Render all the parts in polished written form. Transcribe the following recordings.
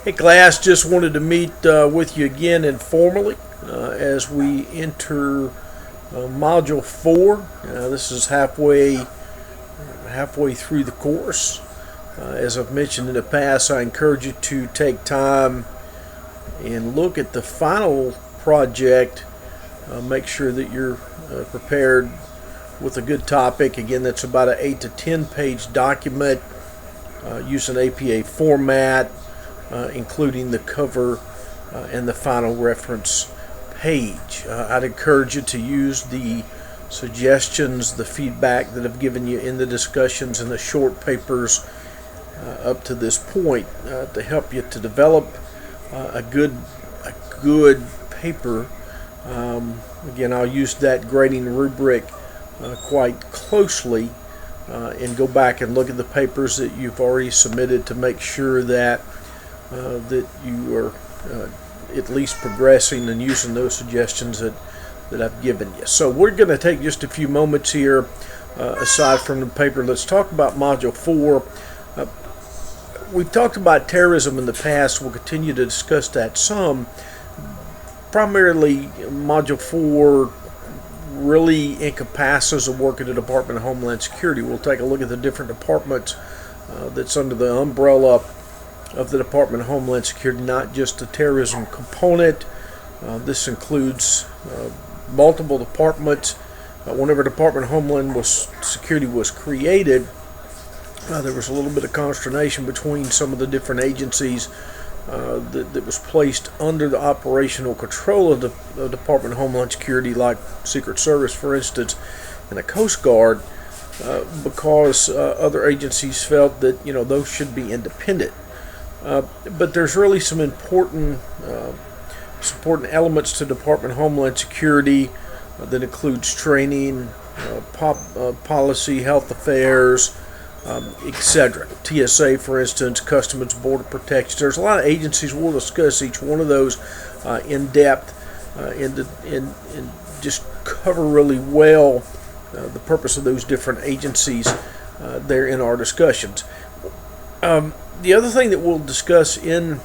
Hey class, just wanted to meet with you again informally as we enter Module 4. This is halfway through the course. As I've mentioned in the past, I encourage you to take time and look at the final project. Make sure that you're prepared with a good topic. Again, that's about an 8 to 10 page document using APA format, including the cover and the final reference page. I'd encourage you to use the suggestions, the feedback that I've given you in the discussions and the short papers up to this point to help you to develop a good paper. Again, I'll use that grading rubric quite closely and go back and look at the papers that you've already submitted to make sure that you are at least progressing and using those suggestions that I've given you. So we're going to take just a few moments here aside from the paper. Let's talk about Module 4. We've talked about terrorism in the past. We'll continue to discuss that some. Primarily, Module 4 really encompasses the work of the Department of Homeland Security. We'll take a look at the different departments that's under the umbrella of the Department of Homeland Security, not just the terrorism component. This includes multiple departments. Whenever Department of Homeland Security was created, there was a little bit of consternation between some of the different agencies that was placed under the operational control of the Department of Homeland Security, like Secret Service, for instance, and the Coast Guard, because other agencies felt that those should be independent. But there's really some important elements to Department of Homeland Security that includes training, policy, health affairs, etc. TSA, for instance, Customs Border Protection. There's a lot of agencies. We'll discuss each one of those in depth and just cover really well the purpose of those different agencies there in our discussions. The other thing that we'll discuss in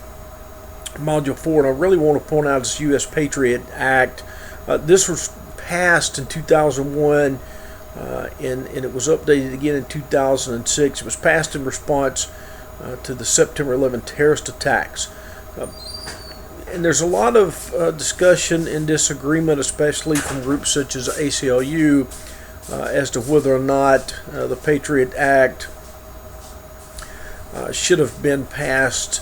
Module 4, and I really want to point out, is the U.S. Patriot Act. This was passed in 2001. And it was updated again in 2006. It was passed in response to the September 11 terrorist attacks. And there's a lot of discussion and disagreement, especially from groups such as ACLU, as to whether or not the Patriot Act should have been passed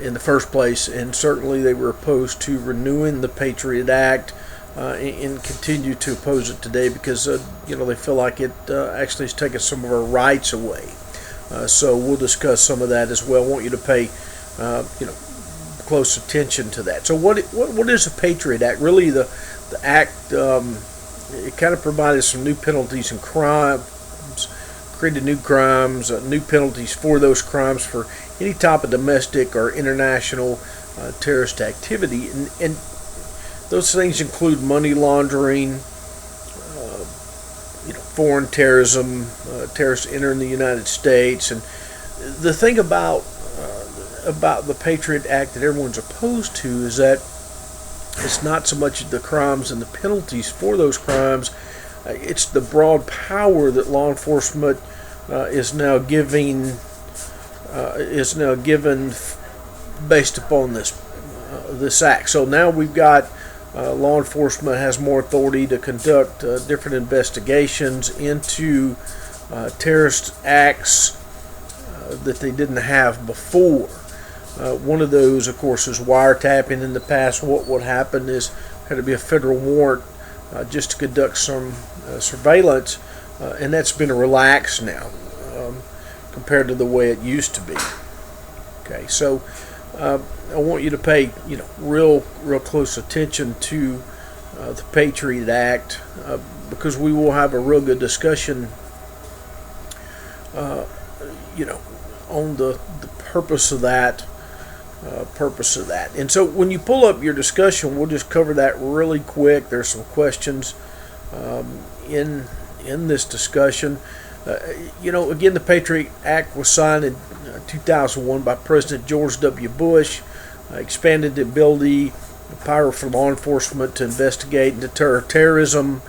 in the first place. And certainly they were opposed to renewing the Patriot Act and continue to oppose it today because they feel like it actually has taken some of our rights away. So we'll discuss some of that as well. I want you to pay close attention to that. So what is the Patriot Act? Really, the act it kind of provided some new penalties and crimes, created new crimes, new penalties for those crimes for any type of domestic or international terrorist activity, and those things include money laundering, foreign terrorism, terrorists entering the United States. And the thing about the Patriot Act that everyone's opposed to is that it's not so much the crimes and the penalties for those crimes, it's the broad power that law enforcement is now given based upon this act. So now we've got law enforcement has more authority to conduct different investigations into terrorist acts that they didn't have before. One of those, of course, is wiretapping. In the past, what would happen is had to be a federal warrant just to conduct some surveillance, and that's been relaxed now compared to the way it used to be. Okay, so I want you to pay real close attention to the Patriot Act because we will have a real good discussion on the purpose of that. And so when you pull up your discussion, we'll just cover that really quick. There's some questions in this discussion. Again, the Patriot Act was signed in 2001 by President George W. Bush, expanded the ability, the power for law enforcement to investigate and deter terrorism.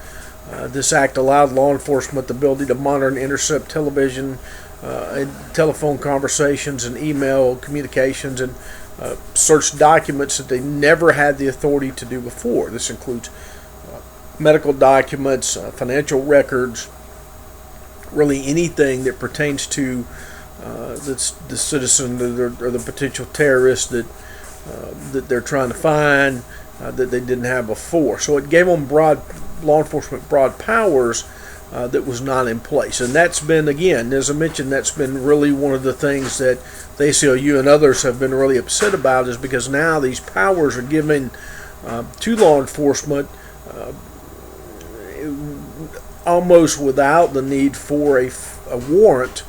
This act allowed law enforcement the ability to monitor and intercept television and telephone conversations and email communications and search documents that they never had the authority to do before. This includes medical documents, financial records, really anything that pertains to the citizen or the potential terrorist that they're trying to find that they didn't have before. So it gave them law enforcement broad powers that was not in place. And that's been, again, as I mentioned, that's been really one of the things that the ACLU and others have been really upset about, is because now these powers are given to law enforcement almost without the need for a warrant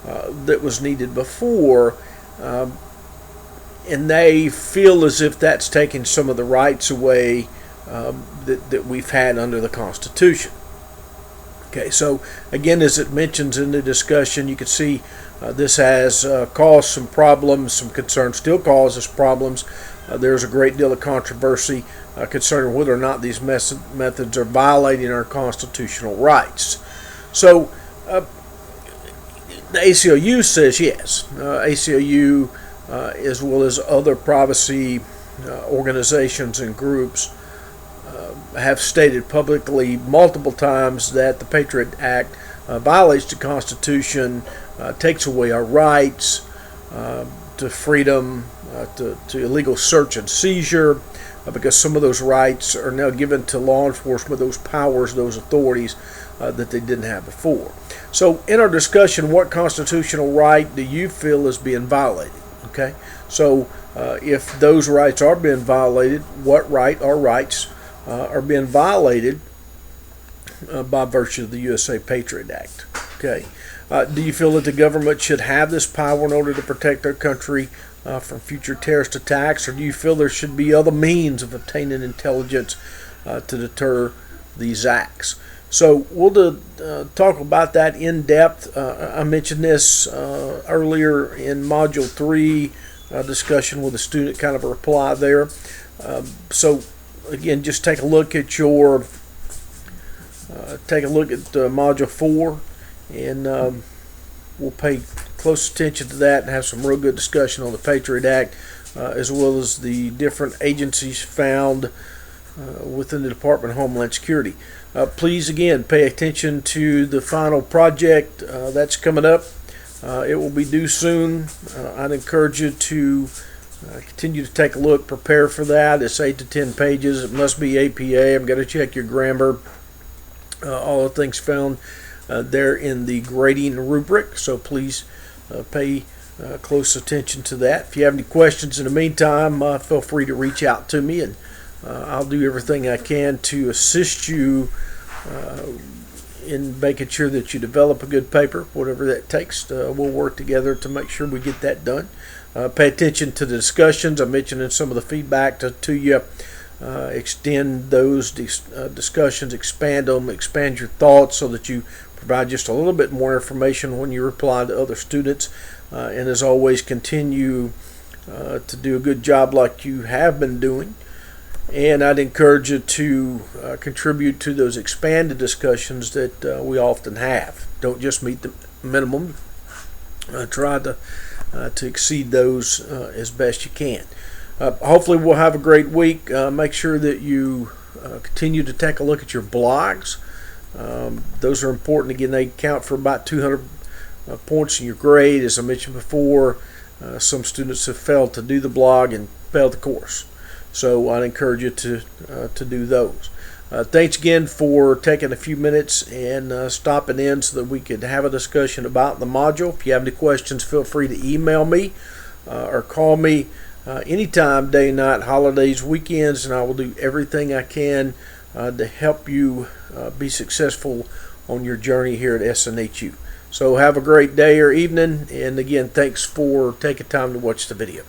that was needed before, and they feel as if that's taking some of the rights away that we've had under the Constitution. Okay, so again, as it mentions in the discussion, you can see this has caused some problems, some concerns, still causes problems. There's a great deal of controversy concerning whether or not these methods are violating our constitutional rights. So the ACLU says yes. ACLU, as well as other privacy organizations and groups, have stated publicly multiple times that the Patriot Act violates the Constitution, takes away our rights to freedom, to illegal search and seizure, because some of those rights are now given to law enforcement, those powers, those authorities that they didn't have before. So in our discussion, what constitutional right do you feel is being violated? Okay, so if those rights are being violated, what right or rights are being violated by virtue of the USA Patriot Act? Okay, do you feel that the government should have this power in order to protect our country from future terrorist attacks, or do you feel there should be other means of obtaining intelligence to deter these acts? So we'll talk about that in depth. I mentioned this earlier in Module 3 discussion with a student, kind of a reply there. So again, just take a look at Module 4, and we'll pay close attention to that and have some real good discussion on the Patriot Act, as well as the different agencies found within the Department of Homeland Security. Please, again, pay attention to the final project that's coming up. It will be due soon. I'd encourage you to continue to take a look, prepare for that. It's 8 to 10 pages. It must be APA. I'm going to check your grammar. All the things found there in the grading rubric, so please pay close attention to that. If you have any questions in the meantime, feel free to reach out to me, and I'll do everything I can to assist you in making sure that you develop a good paper, whatever that takes. We'll work together to make sure we get that done. Pay attention to the discussions. I mentioned in some of the feedback to you. Extend those discussions, expand them, expand your thoughts so that you provide just a little bit more information when you reply to other students. And as always, continue to do a good job like you have been doing. And I'd encourage you to contribute to those expanded discussions that we often have. Don't just meet the minimum. Try to exceed those as best you can. Hopefully we'll have a great week. Make sure that you continue to take a look at your blogs. Those are important. Again, they count for about 200 points in your grade. As I mentioned before, some students have failed to do the blog and failed the course. So I'd encourage you to do those. Thanks again for taking a few minutes and stopping in so that we could have a discussion about the module. If you have any questions, feel free to email me or call me anytime, day and night, holidays, weekends, and I will do everything I can to help you be successful on your journey here at SNHU. So have a great day or evening, and again, thanks for taking time to watch the video.